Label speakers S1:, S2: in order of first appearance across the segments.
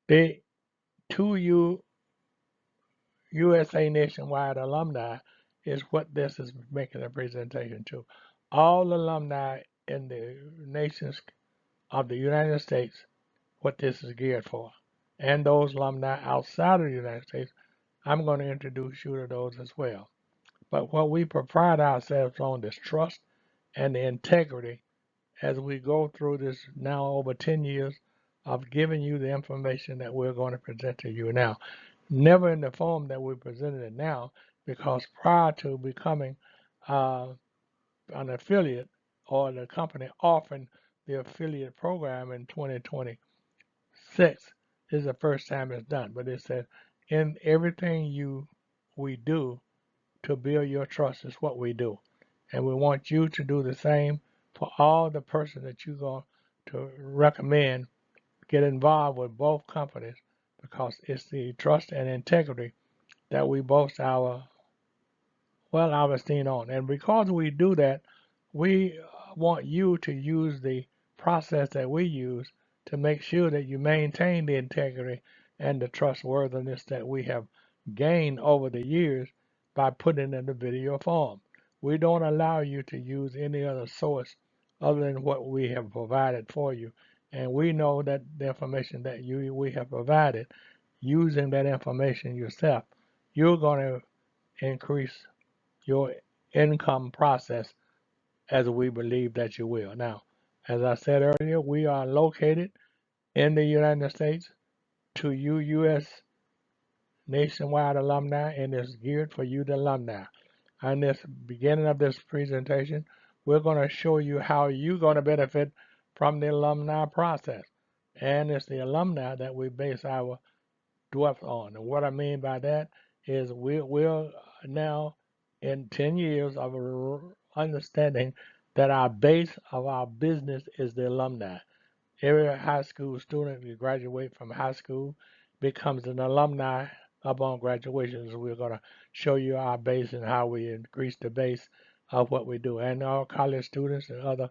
S1: The 2U USA Nationwide alumni is what this is making a presentation to. All alumni in the nations of the United States, what this is geared for. And those alumni outside of the United States, I'm going to introduce you to those as well. But what we pride ourselves on is trust and the integrity as we go through this now over 10 years of giving you the information that we're going to present to you now. Never in the form that we presented it now, because prior to becoming uh, an affiliate or the company offering the affiliate program in 2026, this is the first time it's done. But it said, in everything we do to build your trust is what we do. And we want you to do the same for all the person that you're going to recommend get involved with both companies, because it's the trust and integrity that we boast our esteem on. And because we do that, we want you to use the process that we use to make sure that you maintain the integrity and the trustworthiness that we have gained over the years by putting it in the video form. We don't allow you to use any other source other than what we have provided for you. And we know that the information that we have provided, using that information yourself, you're going to increase your income process as we believe that you will. Now, as I said earlier, we are located in the United States to you U.S. nationwide alumni, and it's geared for you, the alumni. In this beginning of this presentation, we're going to show you how you're going to benefit from the alumni process. And it's the alumni that we base our dwell on. And what I mean by that is we're now in 10 years of understanding that our base of our business is the alumni. Every high school student who graduates from high school becomes an alumni upon graduation. So we're going to show you our base and how we increase the base of what we do. And our college students and other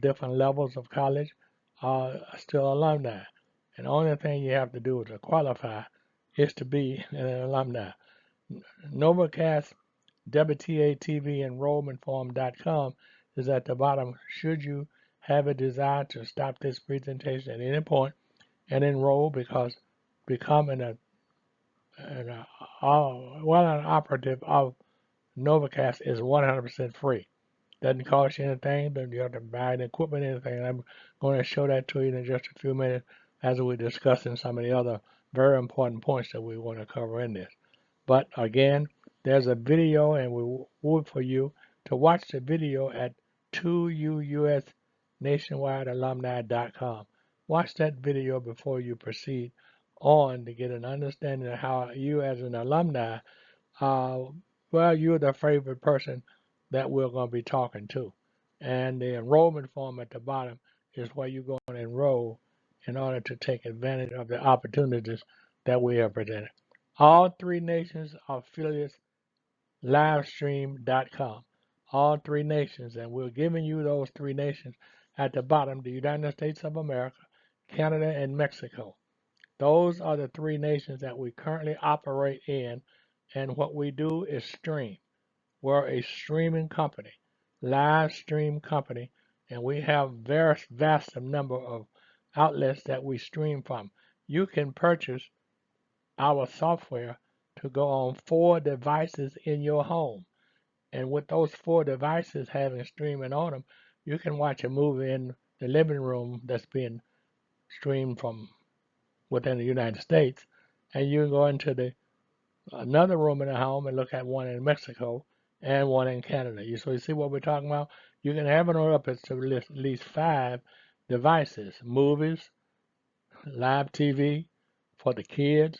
S1: different levels of college are still alumni. And the only thing you have to do to qualify is to be an alumni. Novacast W.T.A. TV enrollment form.com is at the bottom. Should you have a desire to stop this presentation at any point and enroll, because becoming an operative of Novacast is 100% free. Doesn't cost you anything. Don't you have to buy any equipment, anything. I'm going to show that to you in just a few minutes as we're discussing some of the other very important points that we want to cover in this. But again, there's a video, and we would for you to watch the video at 2UUSNationwideAlumni.com. Watch that video before you proceed on to get an understanding of how you as an alumni, you're the favorite person that we're going to be talking to. And the enrollment form at the bottom is where you're going to enroll in order to take advantage of the opportunities that we have presented. All three nations affiliates livestream.com. All three nations, and we're giving you those three nations at the bottom: the United States of America, Canada, and Mexico. Those are the three nations that we currently operate in, and what we do is stream. We're a streaming company, live stream company, and we have very vast number of outlets that we stream from. You can purchase our software to go on 4 devices in your home. And with those 4 devices having streaming on them, you can watch a movie in the living room that's being streamed from within the United States, and you can go into the another room in the home and look at one in Mexico and one in Canada. So you see what we're talking about? You can have it up to at least 5 devices: movies, live TV for the kids,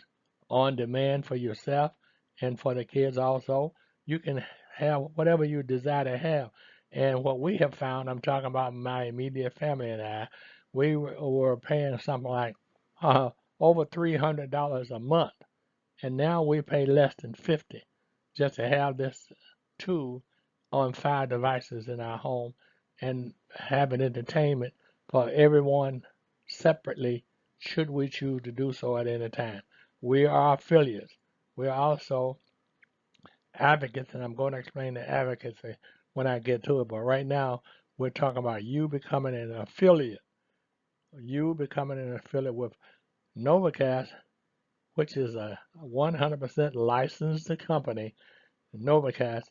S1: on demand for yourself and for the kids also. You can have whatever you desire to have. And what we have found, I'm talking about my immediate family and I, we were paying something like over $300 a month. And now we pay less than 50 just to have this tool on 5 devices in our home and having entertainment for everyone separately should we choose to do so at any time. We are affiliates. We are also advocates, and I'm going to explain the advocacy when I get to it. But right now, we're talking about you becoming an affiliate. You becoming an affiliate with Novacast, which is a 100% licensed company, Novacast,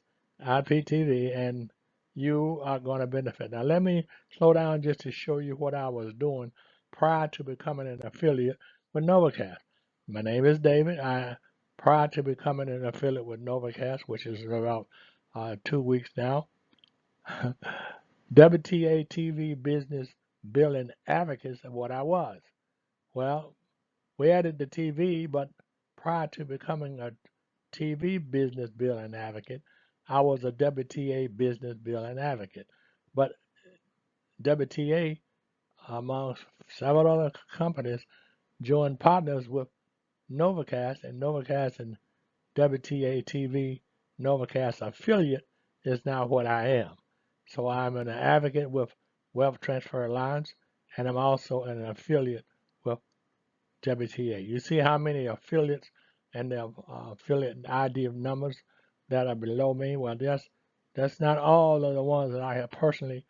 S1: IPTV, and you are going to benefit. Now, let me slow down just to show you what I was doing prior to becoming an affiliate with Novacast. My name is David. Prior to becoming an affiliate with Novacast, which is about 2 weeks now, W.T.A. TV business billing advocates of what I was. Well, we added the TV, but prior to becoming a TV business billing advocate, I was a W.T.A. business billing advocate. But W.T.A., amongst several other companies, joined partners with Novacast, and Novacast and W.T.A. TV Novacast affiliate is now what I am. So I'm an advocate with Wealth Transfer Alliance, and I'm also an affiliate with WTA. You see how many affiliates and their affiliate ID of numbers that are below me? Well, that's not all of the ones that I have personally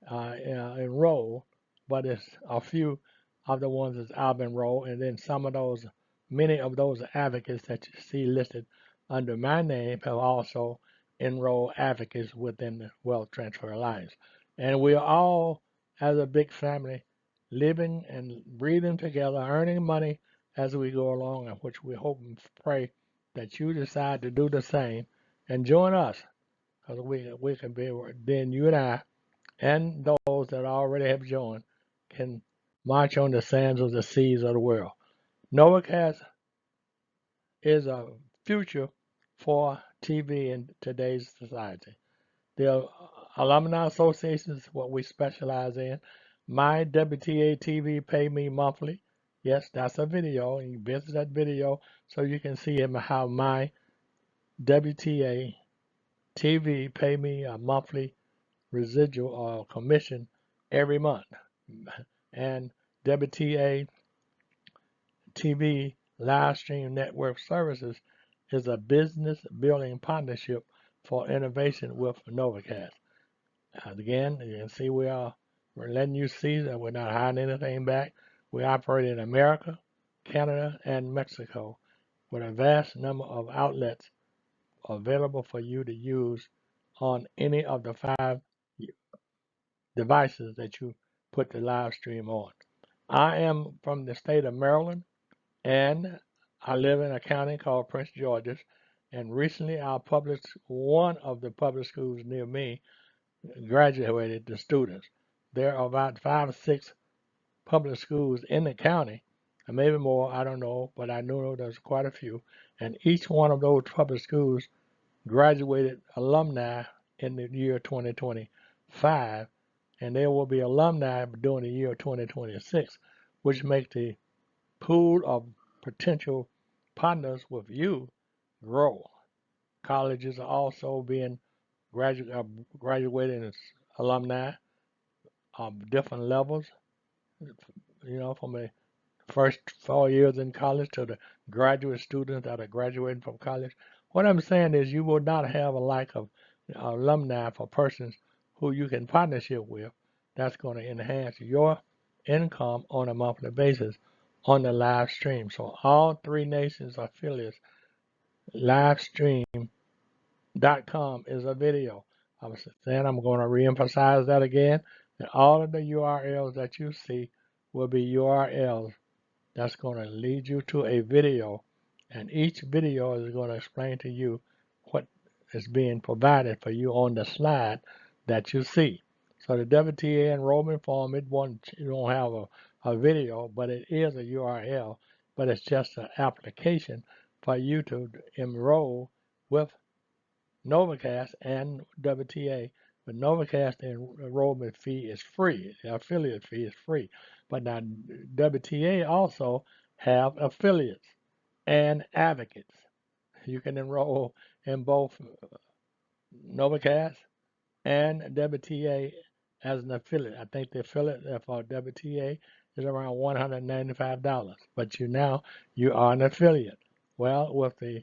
S1: enrolled, but it's a few of the ones that I've enrolled, and then some of those, many of those advocates that you see listed under my name have also enrolled advocates within the Wealth Transfer Alliance. And we are all, as a big family, living and breathing together, earning money as we go along, and which we hope and pray that you decide to do the same and join us, because we can be, then you and I and those that already have joined can march on the sands of the seas of the world. Novacast is a future for TV in today's society. The Alumni Association is what we specialize in. My WTA TV pay me monthly. Yes, that's a video. You visit that video so you can see how my WTA TV pay me a monthly residual or commission every month. And WTA TV Live Stream Network Services is a business building partnership for innovation with Novacast. Again, you can see we're letting you see that we're not hiding anything back. We operate in America, Canada, and Mexico with a vast number of outlets available for you to use on any of the 5 devices that you put the live stream on. I am from the state of Maryland, and I live in a county called Prince George's. And recently, one of the public schools near me graduated the students. There are about 5 or 6 public schools in the county, and maybe more, I don't know, but I know there's quite a few. And each one of those public schools graduated alumni in the year 2025, and there will be alumni during the year 2026, which makes the pool of potential partners with you grow. Colleges are also being graduating as alumni of different levels, from the first 4 years in college to the graduate students that are graduating from college. What I'm saying is you will not have a lack of alumni for persons who you can partnership with. That's going to enhance your income on a monthly basis on the live stream. So all 3 nations affiliates livestream.com is a video. I was saying I'm going to reemphasize that again. And all of the URLs that you see will be URLs that's going to lead you to a video, and each video is going to explain to you what is being provided for you on the slide that you see. So the WTA enrollment form, it don't have a video, but it is a URL, but it's just an application for you to enroll with Novacast and WTA. But Novacast enrollment fee is free. The affiliate fee is free. But now WTA also have affiliates and advocates. You can enroll in both Novacast and WTA as an affiliate. I think the affiliate for WTA is around $195. But you are an affiliate. Well, with the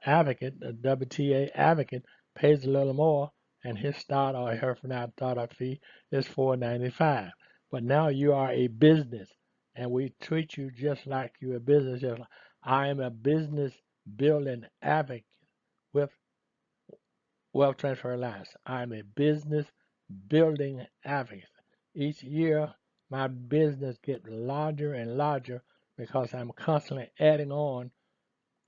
S1: advocate, the W.T.A. advocate pays a little more, and his start or her startup fee is $4.95. But now you are a business, and we treat you just like you're a business. I am a business building advocate with Wealth Transfer Alliance. I am a business building advocate. Each year, my business gets larger and larger because I'm constantly adding on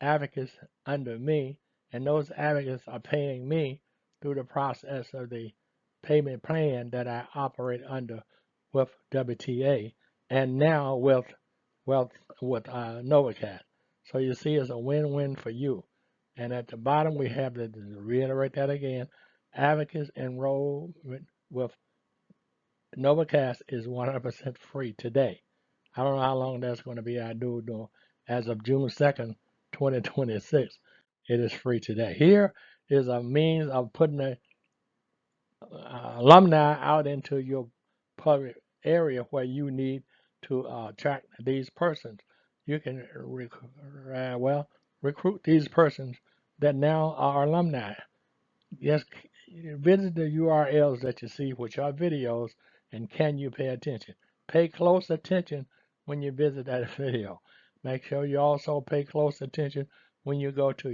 S1: advocates under me, and those advocates are paying me through the process of the payment plan that I operate under with WTA, and now with Novacat. So you see, it's a win-win for you. And at the bottom, we have to reiterate that again. Advocates enrollment with Novacast is 100% free today. I don't know how long that's going to be. I do know as of June 2nd, 2026, it is free today. Here is a means of putting the alumni out into your public area where you need to attract these persons. You can recruit these persons that now are alumni. Yes, visit the URLs that you see, which are videos, and can you pay attention? Pay close attention when you visit that video. Make sure you also pay close attention when you go to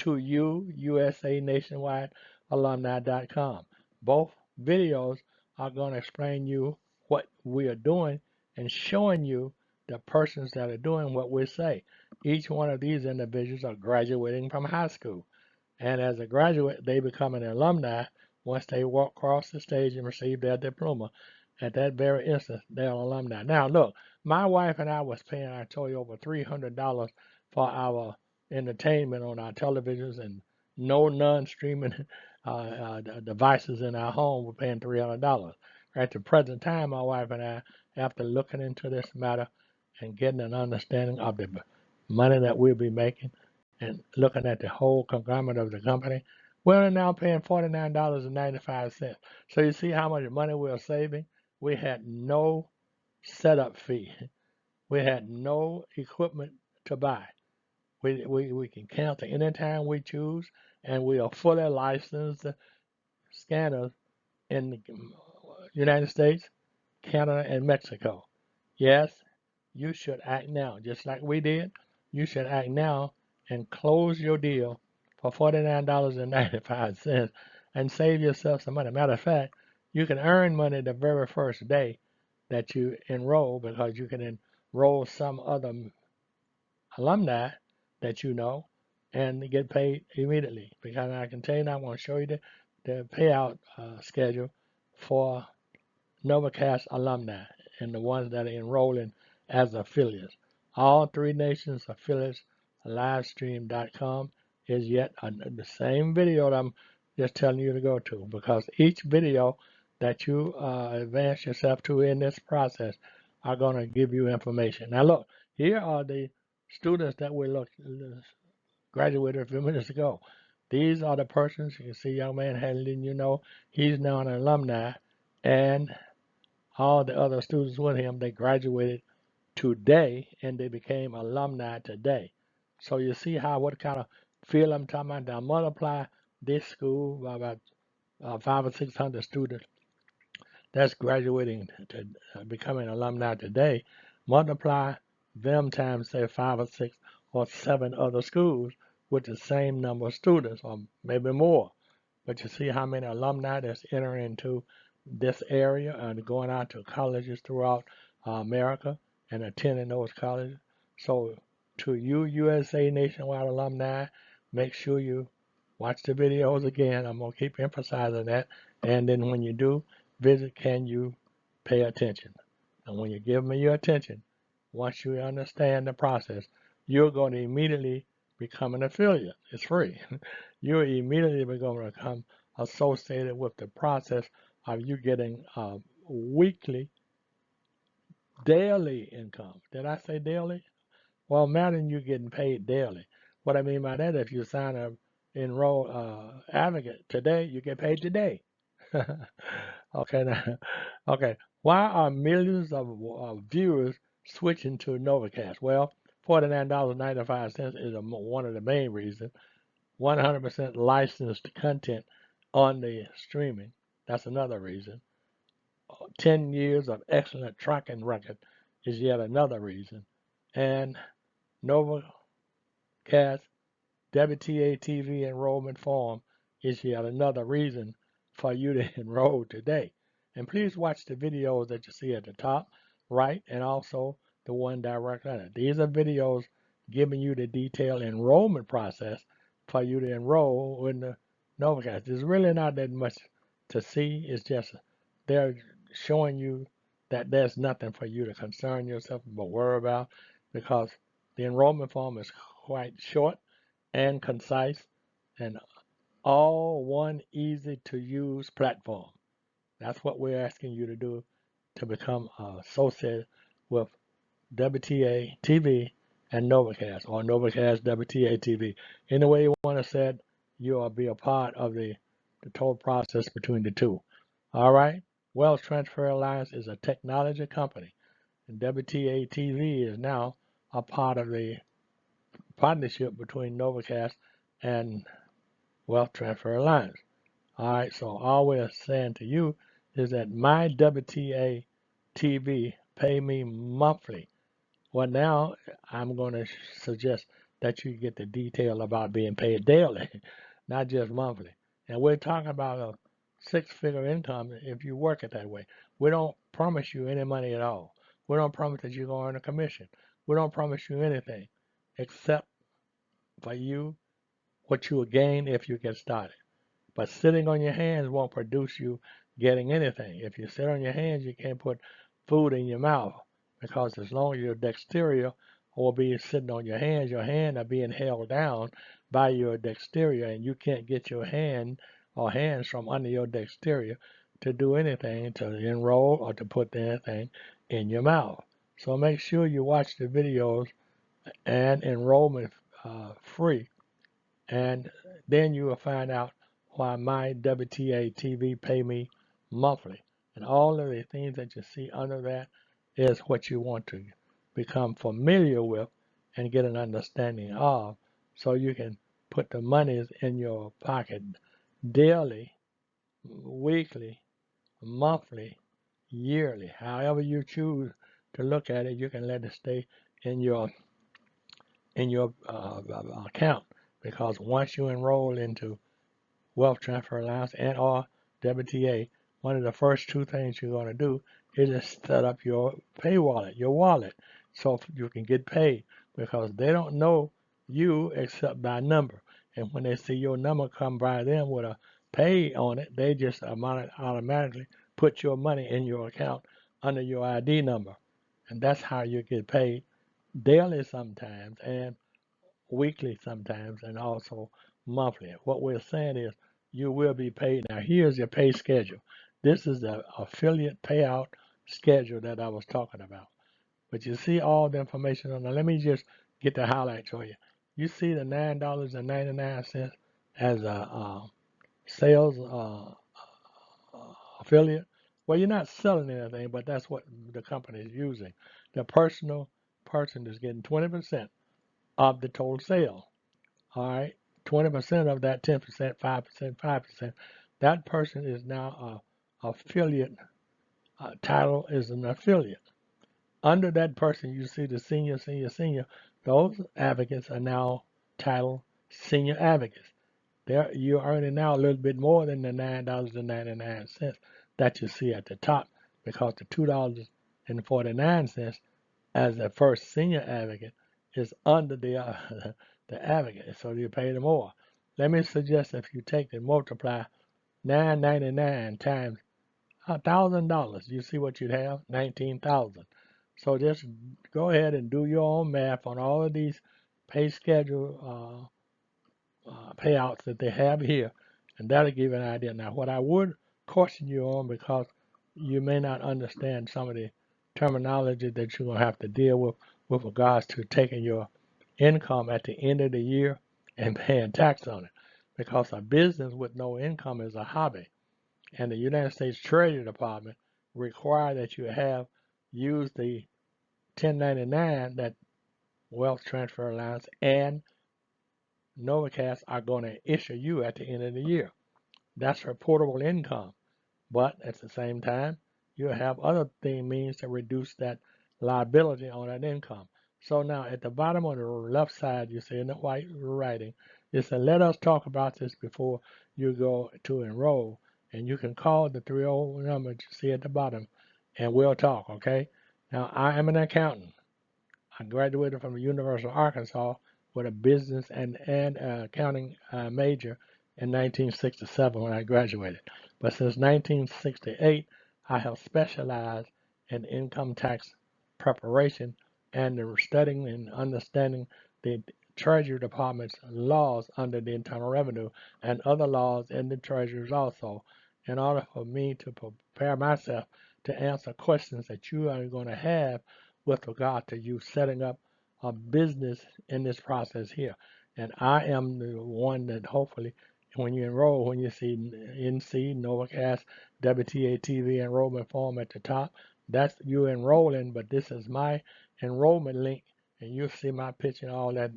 S1: USA Nationwide Alumni.com. Both videos are going to explain you what we are doing and showing you the persons that are doing what we say. Each one of these individuals are graduating from high school. And as a graduate, they become an alumni once they walk across the stage and receive their diploma. At that very instant, they're an alumni. Now, look, my wife and I was paying, I told you, over $300 for our entertainment on our televisions and no non-streaming devices in our home. We're paying $300. At the present time, my wife and I, after looking into this matter and getting an understanding of the money that we'll be making, and looking at the whole conglomerate of the company, we're now paying $49.95. So you see how much money we're saving? We had no setup fee. We had no equipment to buy. We can cancel anytime we choose, and we are fully licensed scanners in the United States, Canada, and Mexico. Yes, you should act now, just like we did. You should act now and close your deal for $49.95 and save yourself some money. Matter of fact, you can earn money the very first day that you enroll because you can enroll some other alumni that you know and get paid immediately. Because I can tell you now, I'm going to show you the payout schedule for Novacast alumni and the ones that are enrolling as affiliates. All Three Nations affiliates, livestream.com is yet the same video that I'm just telling you to go to, because each video that you advance yourself to in this process are going to give you information. Now look, here are the students that we graduated a few minutes ago. These are the persons. You can see young man Hadley, he's now an alumni, and all the other students with him, they graduated today and they became alumni today. So you see what kind of field I'm talking about. Now multiply this school by about 500 or 600 students that's graduating to becoming alumni today. Multiply them times say 5 or 6 or 7 other schools with the same number of students, or maybe more. But you see how many alumni that's entering into this area and going out to colleges throughout America and attending those colleges. So to you USA Nationwide alumni, make sure you watch the videos again. I'm going to keep emphasizing that. And then when you do visit, can you pay attention? And when you give me your attention, once you understand the process, you're going to immediately become an affiliate. It's free. You're immediately going to become associated with the process of you getting weekly, daily income. Did I say daily? Well, imagine you getting paid daily. What I mean by that, if you sign a enroll advocate today, you get paid today. Okay, now, okay. Why are millions of viewers switching to Novacast? Well, $49.95 is one of the main reasons. 100% licensed content on the streaming. That's another reason. 10 years of excellent tracking record is yet another reason. And Novacast W.T.A. TV enrollment form is yet another reason for you to enroll today. And please watch the videos that you see at the top right and also the one directly under. These are videos giving you the detailed enrollment process for you to enroll in the Novacast. There's really not that much to see. It's just they're showing you that there's nothing for you to concern yourself or worry about because the enrollment form is quite short and concise and all one easy to use platform. That's what we're asking you to do to become associated with WTA TV and Novacast or Novacast WTA TV. Any way you want to set, you'll be a part of the total process between the two. All right. Wealth Transfer Alliance is a technology company, and WTA TV is now a part of the partnership between Novacast and Wealth Transfer Alliance. All right, so all we're saying to you is that my WTA TV pay me monthly. Well, now I'm going to suggest that you get the detail about being paid daily, not just monthly. And we're talking about a six-figure income if you work it that way. We don't promise you any money at all. We don't promise that you're going to earn a commission. We don't promise you anything except for you what you will gain if you get started. But sitting on your hands won't produce you getting anything. If you sit on your hands, you can't put food in your mouth because as long as your dexteria will be sitting on your hand are being held down by your dexteria, and you can't get your hand or hands from under your dexteria to do anything, to enroll or to put anything in your mouth. So make sure you watch the videos and enrollment free, and then you will find out why my WTA TV pay me monthly. And all of the things that you see under that is what you want to become familiar with and get an understanding of so you can put the monies in your pocket daily, weekly, monthly, yearly, however you choose to look at it. You can let it stay in your account because once you enroll into Wealth Transfer Alliance and or WTA, one of the first two things you're going to do is just set up your pay wallet, your wallet, so you can get paid because they don't know you except by number. And when they see your number come by them with a pay on it, they just automatically put your money in your account under your ID number. And that's how you get paid daily sometimes and weekly sometimes and also monthly. What we're saying is you will be paid. Now here's your pay schedule. This is the affiliate payout schedule that I was talking about. But you see all the information on there. Let me just get the highlights for you. You see the $9.99 as a sales affiliate. Well, you're not selling anything, but that's what the company is using. The personal person is getting 20% of the total sale. All right, 20% of that 10%, 5%, 5%. That person is now a affiliate. Title is an affiliate. Under that person, you see the senior. Those advocates are now titled senior advocates. You're earning now a little bit more than the $9.99 that you see at the top because the $2.49 as the first senior advocate is under the advocate, so you pay them more. Let me suggest if you take and multiply $9.99 times $1,000, you see what you'd have? 19,000. So just go ahead and do your own math on all of these pay schedule payouts that they have here, and that'll give you an idea. Now, what I would caution you on, because you may not understand some of the terminology that you're going to have to deal with regards to taking your income at the end of the year and paying tax on it, because a business with no income is a hobby, and the United States Treasury Department require that you have used the 1099 that Wealth Transfer Alliance and Novacast are going to issue you at the end of the year. That's reportable income. But at the same time, you have other means to reduce that liability on that income. So now at the bottom on the left side, you see in the white writing, it says, let us talk about this before you go to enroll. And you can call the 30 number you see at the bottom and we'll talk, okay? Now, I am an accountant. I graduated from the University of Arkansas with a business and accounting major in 1967 when I graduated. But since 1968, I have specialized in income tax preparation and studying and understanding the Treasury Department's laws under the Internal Revenue and other laws in the Treasuries also, in order for me to prepare myself to answer questions that you are going to have with regard to you setting up a business in this process here. And I am the one that hopefully, when you enroll, when you see NC, Novacast, W.T.A. TV enrollment form at the top, that's you enrolling, but this is my enrollment link, and you'll see my picture and all that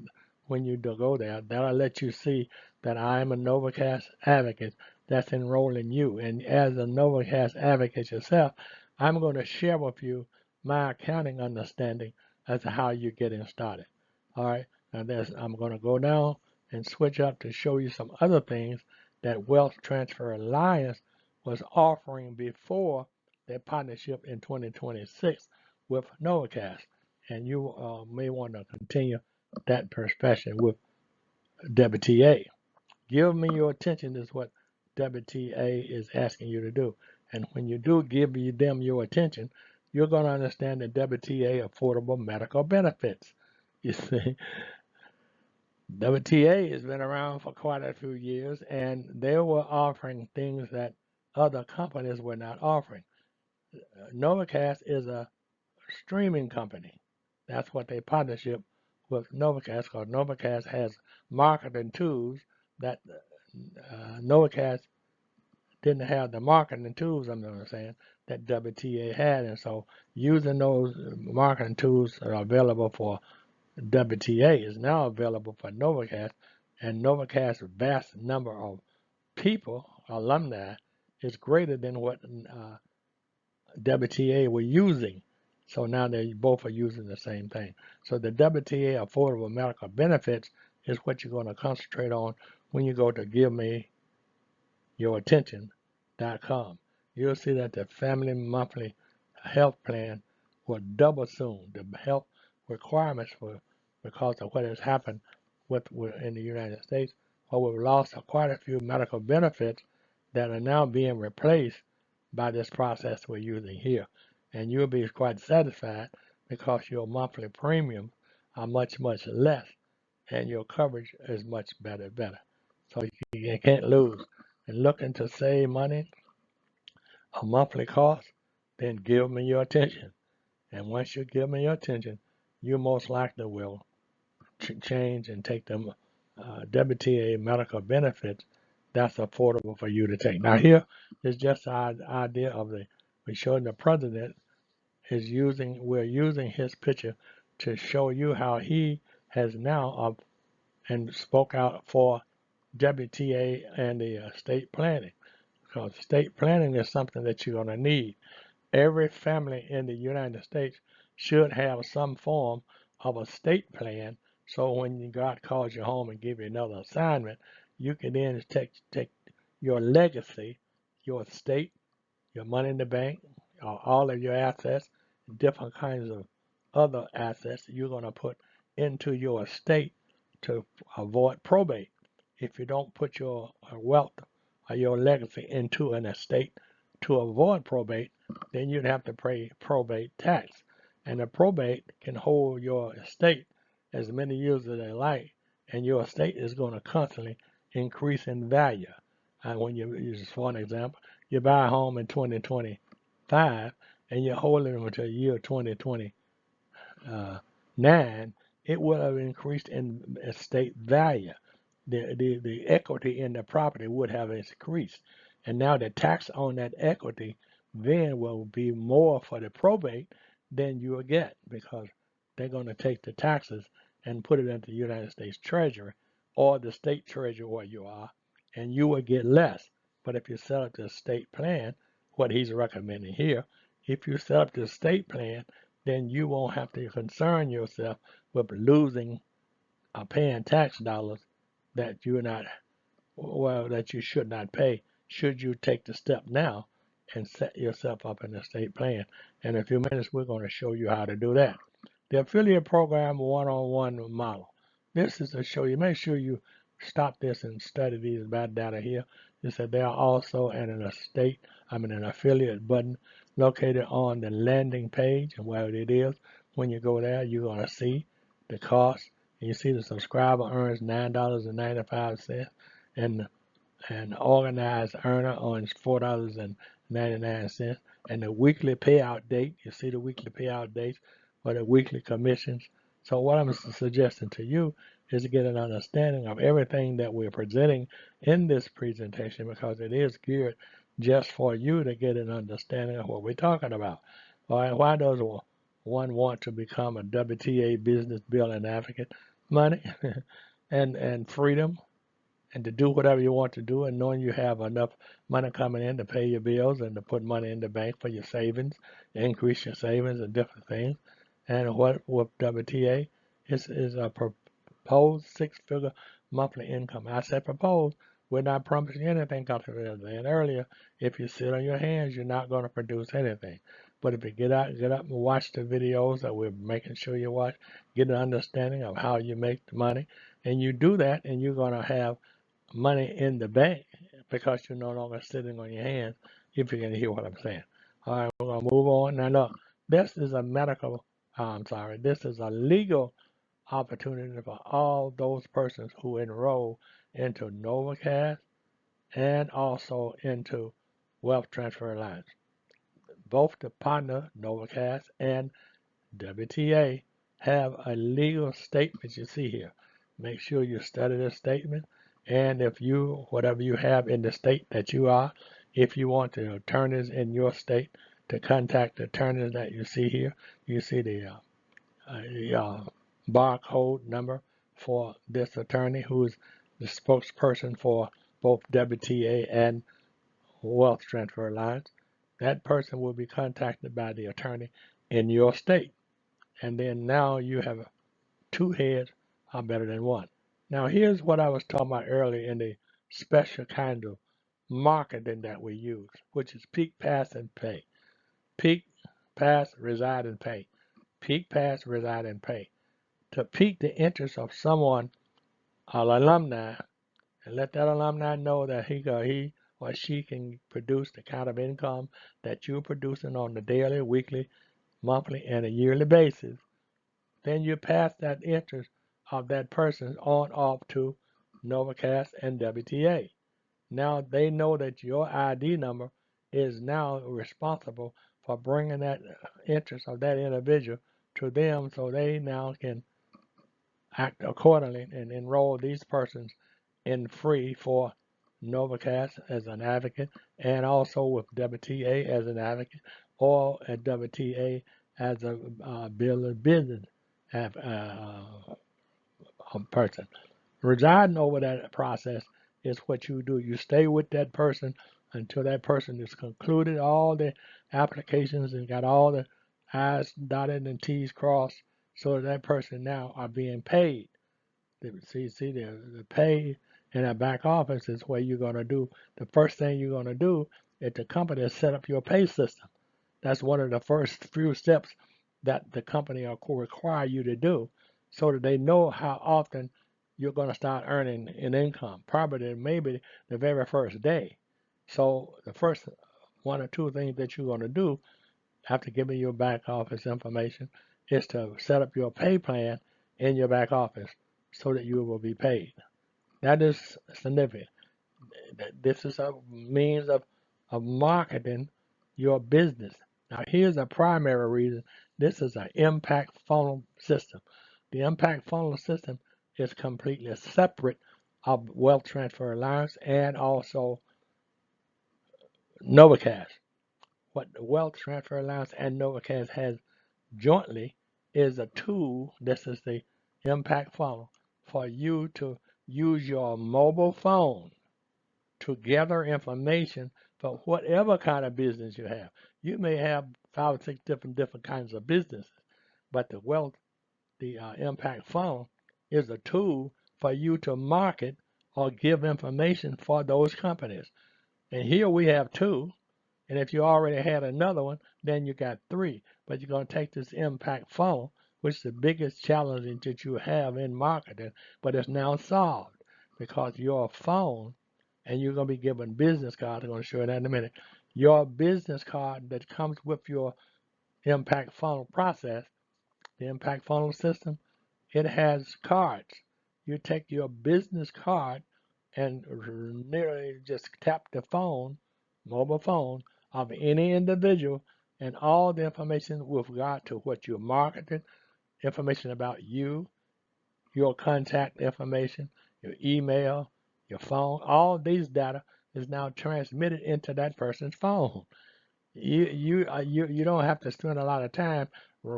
S1: when you do go there. That'll let you see that I am a Novacast advocate that's enrolling you. And as a Novacast advocate yourself, I'm going to share with you my accounting understanding as to how you're getting started. All right, now I'm going to go down and switch up to show you some other things that Wealth Transfer Alliance was offering before their partnership in 2026 with Novacast. And you may want to continue that perspective with W.T.A. Give me your attention is what W.T.A. is asking you to do. And when you do give them your attention, you're going to understand the W.T.A. affordable medical benefits. You see, W.T.A. has been around for quite a few years, and they were offering things that other companies were not offering. Novacast is a streaming company. That's what they partnership with Novacast, because Novacast has marketing tools that Novacast didn't have the marketing tools, I'm saying, that W.T.A. had. And so using those marketing tools that are available for W.T.A. is now available for Novacast. And Novacast's vast number of people, alumni, is greater than what W.T.A. were using. So now they both are using the same thing. So the W.T.A. Affordable Medical Benefits is what you're going to concentrate on when you go to Give Me Your Attention.com. You'll see that the family monthly health plan will double soon. The health requirements for because of what has happened with in the United States, where we've lost quite a few medical benefits that are now being replaced by this process we're using here. And you'll be quite satisfied because your monthly premiums are much, much less and your coverage is much better. So you can't lose. And looking to save money, a monthly cost, then give me your attention. And once you give me your attention, you most likely will change and take them W.T.A. medical benefits that's affordable for you to take. Now here is just our idea of we're showing the president we're using his picture to show you how he has now and spoke out for W.T.A. and the estate planning. Because estate planning is something that you're going to need. Every family in the United States should have some form of estate plan. So when God calls you home and give you another assignment, you can then take your legacy, your estate, your money in the bank, all of your assets, different kinds of other assets that you're going to put into your estate to avoid probate. If you don't put your wealth or your legacy into an estate to avoid probate, then you'd have to pay probate tax. And the probate can hold your estate as many years as they like, and your estate is going to constantly increase in value. And when you, just for an example, you buy a home in 2025 and you hold it until year 2029, it will have increased in estate value. The equity in the property would have increased. And now the tax on that equity then will be more for the probate than you will get, because they're going to take the taxes and put it into the United States Treasury or the state treasury where you are, and you will get less. But if you set up the estate plan, what he's recommending here, if you set up the estate plan, then you won't have to concern yourself with losing or paying tax dollars that you're not, well, that you should not pay, should you take the step now and set yourself up in an estate plan. In a few minutes, we're going to show you how to do that. The affiliate program one-on-one model. This is to show you, make sure you stop this and study these bad data here. It said they are also in an affiliate button located on the landing page, and where it is, when you go there, you're going to see the cost. And you see the subscriber earns $9.95, and an organized earner earns $4.99, and the weekly payout date, you see the weekly payout dates for the weekly commissions. So what I'm suggesting to you is to get an understanding of everything that we're presenting in this presentation, because it is geared just for you to get an understanding of what we're talking about. All right, why does one want to become a W.T.A business building advocate? Money and freedom, and to do whatever you want to do, and knowing you have enough money coming in to pay your bills and to put money in the bank for your savings, increase your savings and different things. And what with WTA is a proposed six-figure monthly income. I said proposed. We're not promising anything, because and earlier, if you sit on your hands, you're not going to produce anything. But if you get up and watch the videos that we're making sure you watch, get an understanding of how you make the money, and you do that, and you're going to have money in the bank, because you're no longer sitting on your hands, if you can hear what I'm saying. All right, we're going to move on. Now, look, this is a this is a legal opportunity for all those persons who enroll into NovaCast and also into Wealth Transfer Alliance. Both the partner, NovaCast, and WTA have a legal statement you see here. Make sure you study the statement, and if you, whatever you have in the state that you are, if you want the attorneys in your state to contact the attorneys that you see here, you see the barcode number for this attorney, who is the spokesperson for both WTA and Wealth Transfer Alliance. That person will be contacted by the attorney in your state. And then now you have two heads are better than one. Now here's what I was talking about earlier in the special kind of marketing that we use, which is peak, pass, and pay. Peak, pass, reside, and pay. Peak, pass, reside, and pay. To pique the interest of someone, an alumni, and let that alumni know that he or she can produce the kind of income that you're producing on a daily, weekly, monthly, and a yearly basis. Then you pass that interest of that person on off to Novacast and WTA. Now they know that your ID number is now responsible for bringing that interest of that individual to them, so they now can act accordingly and enroll these persons in free for Novacast as an advocate, and also with WTA as an advocate, or at WTA as a business person. Residing over that process is what you do. You stay with that person until that person is concluded all the applications and got all the I's dotted and T's crossed, so that person now are being paid. The pay in a back office is where you're going to do, the first thing you're going to do at the company is set up your pay system. That's one of the first few steps that the company will require you to do, so that they know how often you're going to start earning an income, probably maybe the very first day. So the first one or two things that you're going to do after giving your back office information is to set up your pay plan in your back office so that you will be paid. That is significant. This is a means of marketing your business. Now, here's a primary reason. This is an impact funnel system. The impact funnel system is completely separate of Wealth Transfer Alliance and also Novacast. what the Wealth Transfer Alliance and Novacast has jointly is a tool. This is the impact funnel for you to use your mobile phone to gather information for whatever kind of business you have. You may have 5 or 6 different kinds of businesses, but the impact funnel is a tool for you to market or give information for those companies. And here we have 2. And if you already had another one, then you got 3. But you're going to take this impact funnel, which is the biggest challenge that you have in marketing, but it's now solved because your phone, and you're going to be given business cards. I'm going to show you that in a minute. Your business card that comes with your impact funnel process, the impact funnel system, it has cards. You take your business card and literally just tap the phone, mobile phone, of any individual, and all the information with regard to what you're marketing, information about you, your contact information, your email, your phone, all these data is now transmitted into that person's phone. You don't have to spend a lot of time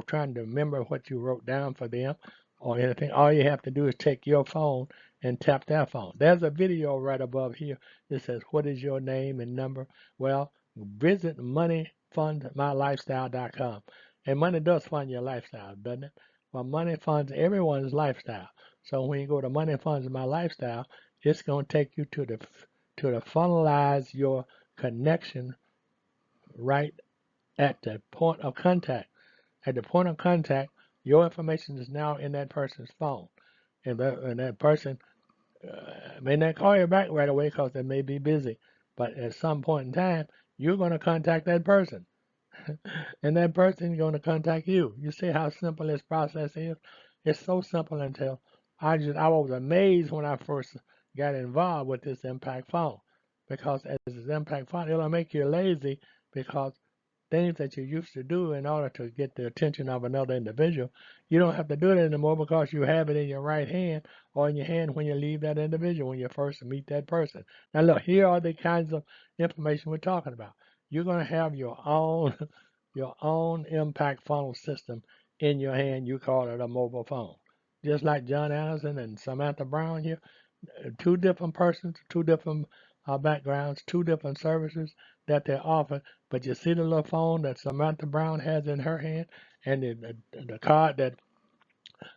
S1: trying to remember what you wrote down for them or anything. All you have to do is take your phone and tap their phone. There's a video right above here that says, "What is your name and number?" Well, visit moneyfundsmylifestyle.com. And money does fund your lifestyle, doesn't it? Well, money funds everyone's lifestyle. So when you go to Money Funds My Lifestyle, it's going to take you to the funnelize your connection right at the point of contact. At the point of contact, your information is now in that person's phone. And that person may not call you back right away because they may be busy. But at some point in time, you're going to contact that person. And that person is going to contact you. You see how simple this process is? It's so simple until I was amazed when I first got involved with this impact phone. Because as this impact phone, it'll make you lazy because things that you used to do in order to get the attention of another individual, you don't have to do it anymore because you have it in your right hand or in your hand when you leave that individual, when you first meet that person. Now look, here are the kinds of information we're talking about. You're going to have your own your own impact funnel system in your hand. You call it a mobile phone. Just like John Anderson and Samantha Brown here, 2 different persons, 2 different backgrounds, 2 different services that they offer. But you see the little phone that Samantha Brown has in her hand and the card that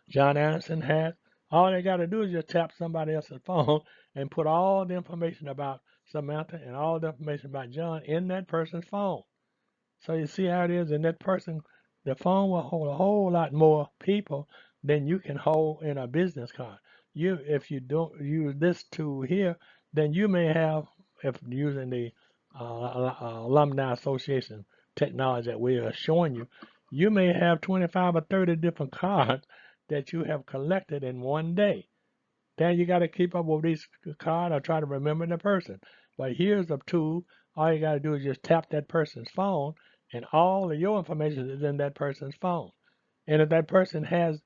S1: John Anderson has. All they got to do is just tap somebody else's phone and put all the information about Samantha and all the information about John in that person's phone. So you see how it is, and that person, the phone will hold a whole lot more people than you can hold in a business card. If you don't use this tool here, then you may have, if using the alumni association technology that we are showing you, you may have 25 or 30 different cards that you have collected in one day. Then you got to keep up with these cards or try to remember the person. But here's a tool. All you got to do is just tap that person's phone, and all of your information is in that person's phone. And if that person has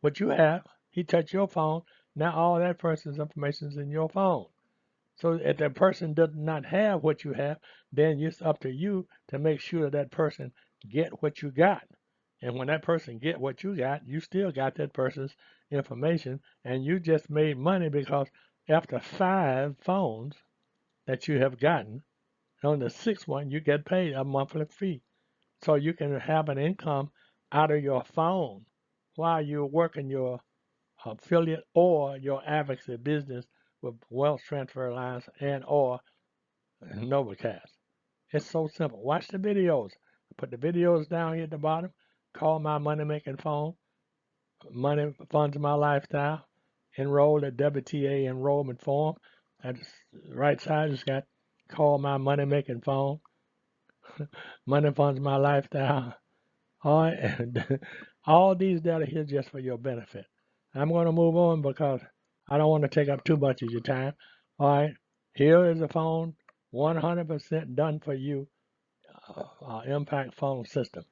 S1: what you have, he touched your phone, now all that person's information is in your phone. So if that person does not have what you have, then it's up to you to make sure that person get what you got. And when that person get what you got, you still got that person's information, and you just made money because after 5 phones that you have gotten, on the 6th one you get paid a monthly fee. So you can have an income out of your phone while you're working your affiliate or your advocacy business with Wealth Transfer Alliance and or Novacast. It's so simple. Watch the videos. Put the videos down here at the bottom. Call my money making phone. Money funds my lifestyle. Enroll at W.T.A. enrollment form. At the right side, it's got call my money making phone. Money funds my lifestyle. All right, and all these data here just for your benefit. I'm going to move on because I don't want to take up too much of your time. All right, here is a phone, 100% done for you, impact phone system.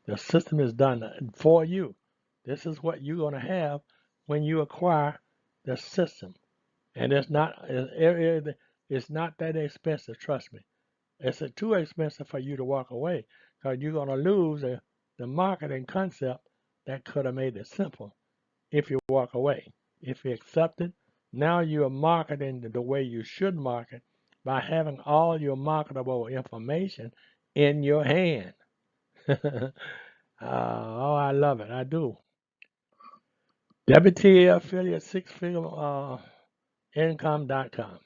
S1: The system is done for you. This is what you're going to have when you acquire the system, and it's not that expensive. Trust me. It's too expensive for you to walk away because you're going to lose the marketing concept that could have made it simple if you walk away. If you accept it, now you are marketing the way you should market by having all your marketable information in your hand. Oh, I love it. I do. W.T.A affiliate six-figure income.com.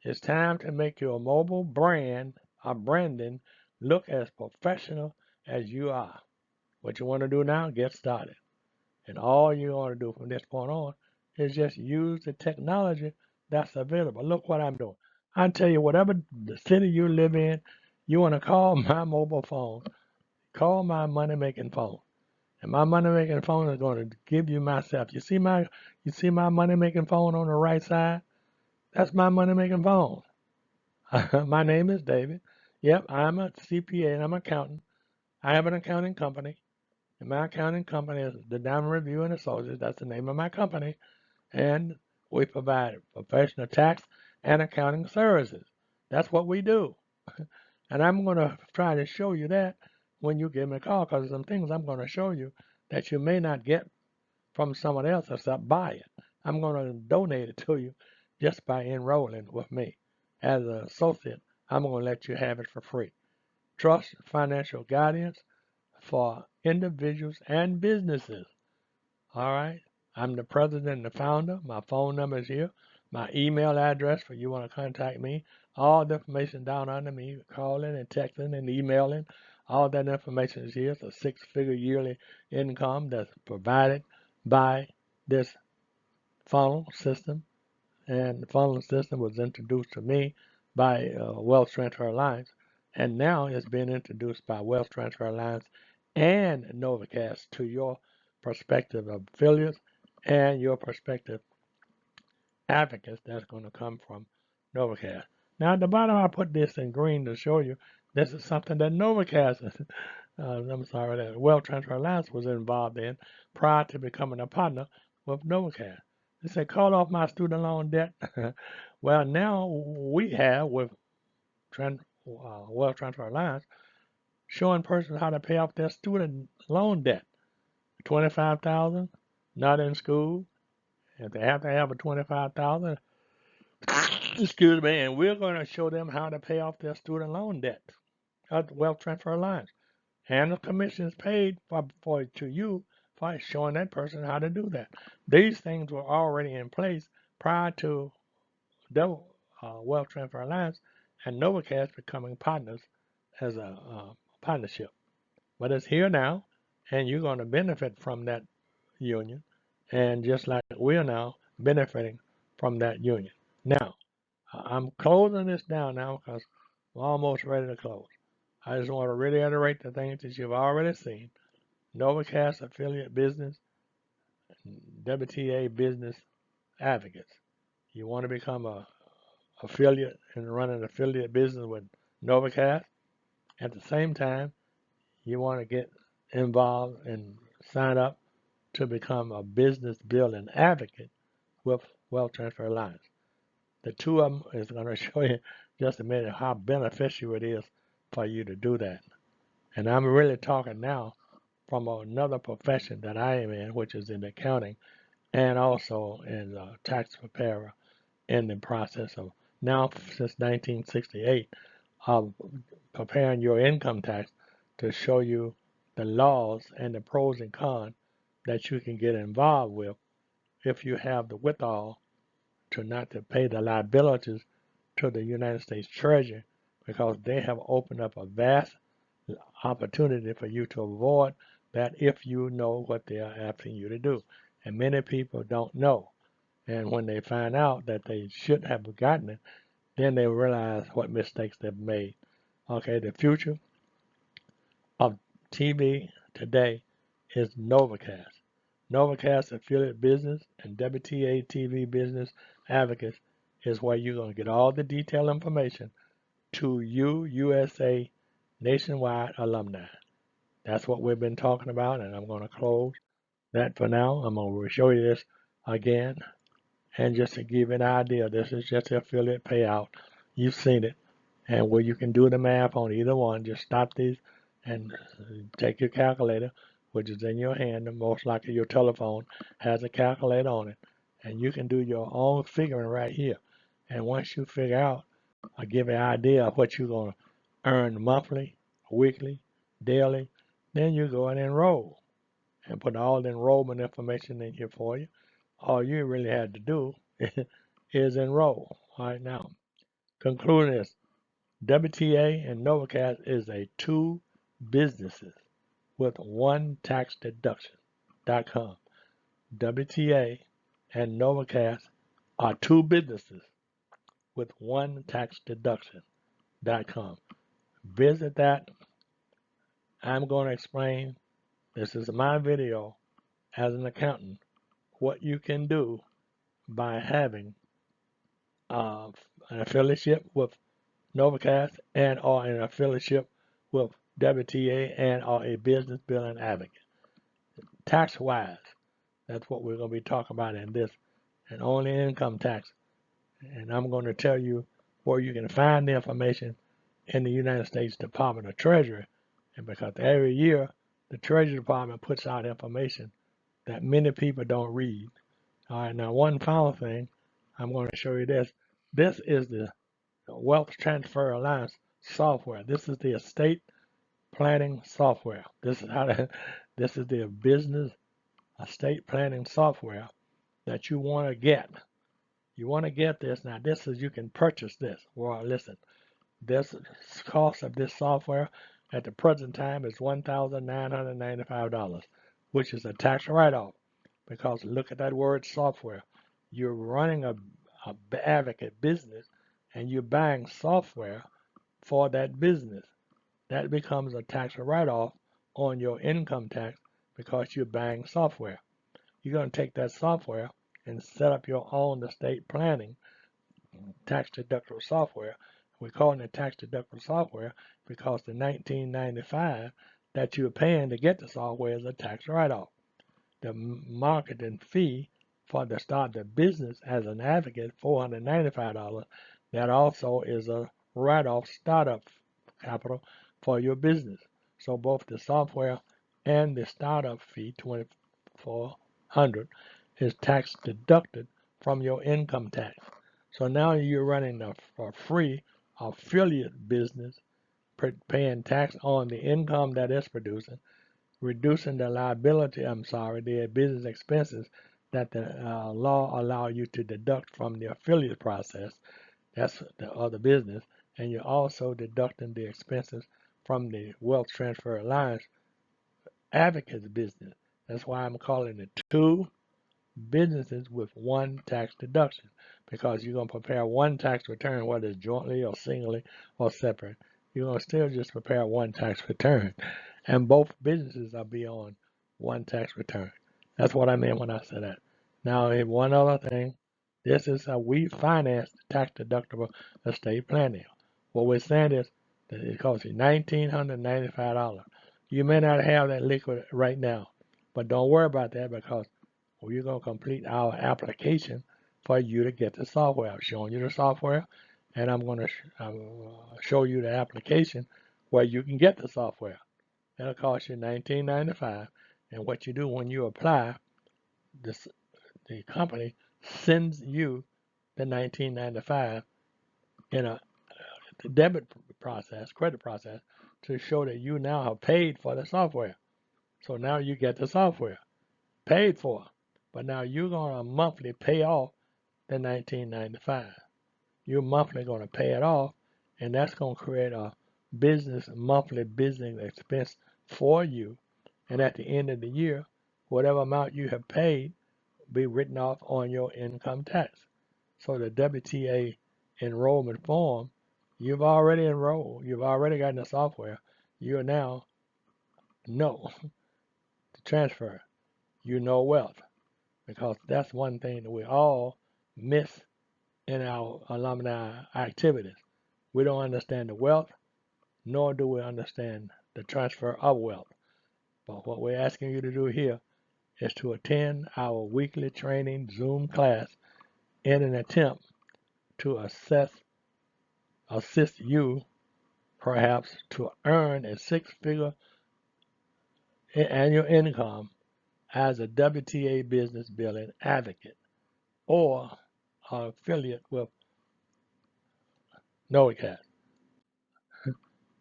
S1: It's time to make your mobile brand or branding look as professional as you are. What you want to do now, get started. And all you want to do from this point on is just use the technology that's available. Look what I'm doing. I tell you, whatever the city you live in, you want to call my mobile phone, call my money making phone. And my money making phone is going to give you myself. You see my money making phone on the right side? That's my money making phone. My name is David. Yep, I'm a CPA and I'm an accountant. I have an accounting company. And my accounting company is the Diamond Review and Associates. That's the name of my company. And we provide professional tax and accounting services. That's what we do. And I'm going to try to show you that when you give me a call, because there's some things I'm going to show you that you may not get from someone else except buy it. I'm going to donate it to you just by enrolling with me. As an associate, I'm going to let you have it for free. Trust financial guidance for individuals and businesses. All right. I'm the president and the founder. My phone number is here. My email address for you want to contact me. All the information down under me. Calling and texting and emailing. All that information is here. It's a six-figure yearly income that's provided by this funnel system. And the funnel system was introduced to me by Wealth Transfer Alliance. And now it's being introduced by Wealth Transfer Alliance and Novacast to your prospective affiliates and your prospective advocates that's going to come from Novacast. Now at the bottom I put this in green to show you this is something that Novacast is, that Wealth Transfer Alliance was involved in prior to becoming a partner with Novacast. They said, call off my student loan debt. Well, now we have with Wealth Transfer Alliance showing persons how to pay off their student loan debt. 25,000, not in school. If they have to have a 25,000, excuse me, and we're going to show them how to pay off their student loan debt at the Wealth Transfer Alliance. And the commission is paid to you for showing that person how to do that. These things were already in place prior to the Wealth Transfer Alliance and Novacast becoming partners as a partnership. But it's here now, and you're going to benefit from that union, and just like we're now benefiting from that union. Now, I'm closing this down now because we're almost ready to close. I just want to reiterate the things that you've already seen. Novacast affiliate business, W.T.A business advocates. You want to become a affiliate and run an affiliate business with Novacast. At the same time, you want to get involved and sign up to become a business building advocate with Wealth Transfer Alliance. The two of them is going to show you just a minute how beneficial it is for you to do that. And I'm really talking now from another profession that I am in, which is in accounting and also in tax preparer in the process of now since 1968 of preparing your income tax to show you the laws and the pros and cons that you can get involved with if you have the withdrawal to not to pay the liabilities to the United States Treasury because they have opened up a vast opportunity for you to avoid that if you know what they are asking you to do. And many people don't know. And when they find out that they should have gotten it, then they realize what mistakes they've made. Okay, the future of TV today is Novacast. Novacast affiliate business and W.T.A TV business advocates is where you're going to get all the detailed information to you, USA, nationwide alumni. That's what we've been talking about, and I'm going to close that for now. I'm going to show you this again. And just to give you an idea, this is just the affiliate payout. You've seen it. and where you can do the math on either one. Just stop these and take your calculator, which is in your hand, and most likely your telephone has a calculator on it, and you can do your own figuring right here. And once you figure out or give an idea of what you're going to earn monthly, weekly, daily, then you go and enroll and put all the enrollment information in here for you. All you really had to do is enroll. All right, now, concluding this, WTA and Novacast is a two businesses with one tax deduction.com. WTA and Novacast are two businesses with one tax deduction.com. Visit that. I'm going to explain, this is my video as an accountant, what you can do by having an affiliate with Novacast and or an affiliate with W.T.A. and or a business billing advocate. Tax-wise, that's what we're going to be talking about in this, and only income tax. And I'm going to tell you where you can find the information in the United States Department of Treasury, and because every year the Treasury Department puts out information that many people don't read. All right, now one final thing, I'm going to show you this. This is the Wealth Transfer Alliance software. This is the estate planning software. This is how this is the business estate planning software that you want to get. You want to get this. Now this is, you can purchase this. Well, listen, this cost of this software at the present time is $1,995, which is a tax write-off. Because look at that word software. You're running a advocate business and you're buying software for that business. That becomes a tax write-off on your income tax because you're buying software. You're going to take that software and set up your own estate planning tax deductible software. We're calling it tax deductible software because the $19.95 that you're paying to get the software is a tax write-off. The marketing fee for the start the business as an advocate, $495. That also is a write-off startup capital for your business. So both the software and the startup fee, $2,400, is tax deducted from your income tax. So now you're running a free affiliate business, paying tax on the income that it's producing, reducing the liability, the business expenses that the law allow you to deduct from the affiliate process. That's the other business. And you're also deducting the expenses from the Wealth Transfer Alliance advocates business. That's why I'm calling it two businesses with one tax deduction, because you're going to prepare one tax return, whether it's jointly or singly or separate. You're going to still just prepare one tax return, and both businesses are beyond one tax return. That's what I meant when I said that. Now, one other thing, this is how we finance tax deductible estate planning. What we're saying is that it costs you $1,995. You may not have that liquid right now, but don't worry about that, because we're going to complete our application for you to get the software. I'm showing you the software, and I'm going to show you the application where you can get the software. That'll cost you $19.95. And what you do when you apply, the company sends you the $19.95 in a debit process, credit process, to show that you now have paid for the software. So now you get the software paid for, but now you're going to monthly pay off the $19.95. You're monthly going to pay it off, and that's going to create a monthly business expense for you. And at the end of the year, whatever amount you have paid will be written off on your income tax. So the WTA enrollment form, you've already enrolled, you've already gotten the software. You now know to transfer. You know wealth, because that's one thing that we all miss in our alumni activities. We don't understand the wealth, nor do we understand the transfer of wealth. But what we're asking you to do here is to attend our weekly training Zoom class in an attempt to assess assist you perhaps to earn a six-figure annual income as a WTA business building advocate or an affiliate with Wta-Tv.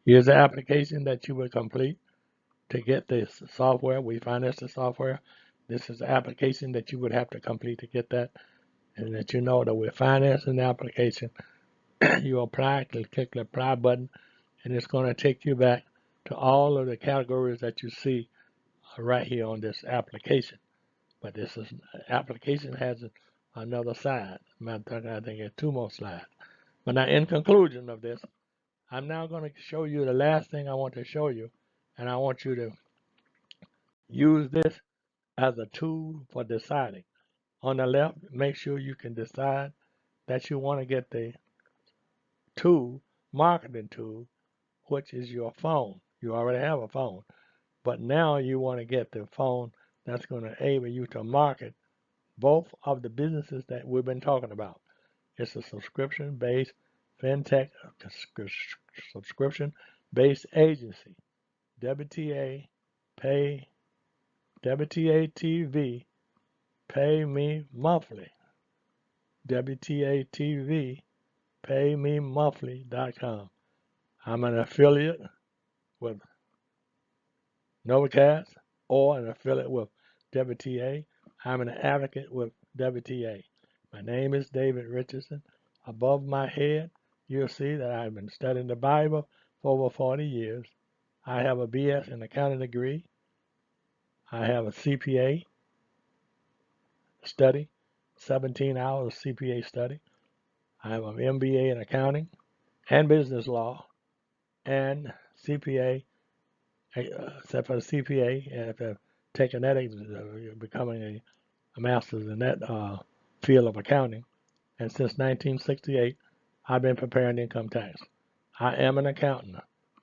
S1: Here's the application that you will complete to get this software. We finance the software. This is the application that you would have to complete to get that, and that you know that we're financing the application. You apply, click the apply button, and it's going to take you back to all of the categories that you see right here on this application. But this is application has another side. Matter of fact, I think it's two more slides. But now, in conclusion of this, I'm now going to show you the last thing I want to show you, and I want you to use this as a tool for deciding. On the left, make sure you can decide that you want to get the tool, marketing tool, which is your phone. You already have a phone, but now you want to get the phone that's going to enable you to market both of the businesses that we've been talking about. It's a subscription-based fintech subscription-based agency. W.T.A. pay Wta-Tv pay me monthly. Wta-Tv pay me monthly.com. I'm an affiliate with Novacast or an affiliate with W.T.A. I'm an advocate with W.T.A. My name is David Richardson. Above my head, you'll see that I've been studying the Bible for over 40 years. I have a BS in accounting degree. I have a CPA study, 17 hours of CPA study. I have an MBA in accounting and business law and CPA, except for the CPA, and if I've taken that, becoming a master's in that field of accounting. And since 1968, I've been preparing income tax. I am an accountant.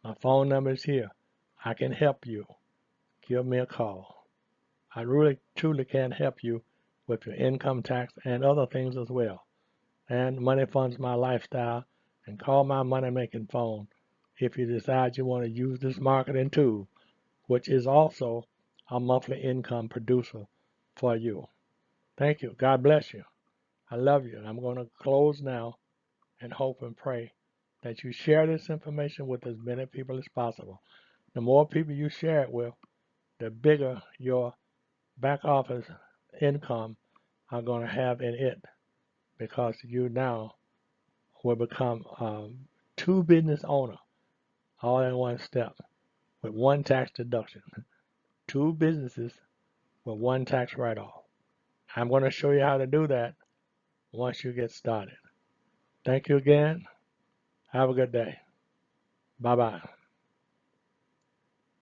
S1: My phone number is here. I can help you. Give me a call. I really, truly can help you with your income tax and other things as well. And money funds my lifestyle. And call my money-making phone if you decide you want to use this marketing tool, which is also a monthly income producer for you. Thank you. God bless you. I love you. And I'm going to close now and hope and pray that you share this information with as many people as possible. The more people you share it with, the bigger your back office income are going to have in it, because you now will become two business owner all in one step with one tax deduction. Two businesses with one tax write-off. I'm going to show you how to do that once you get started. Thank you again. Have a good day. Bye-bye.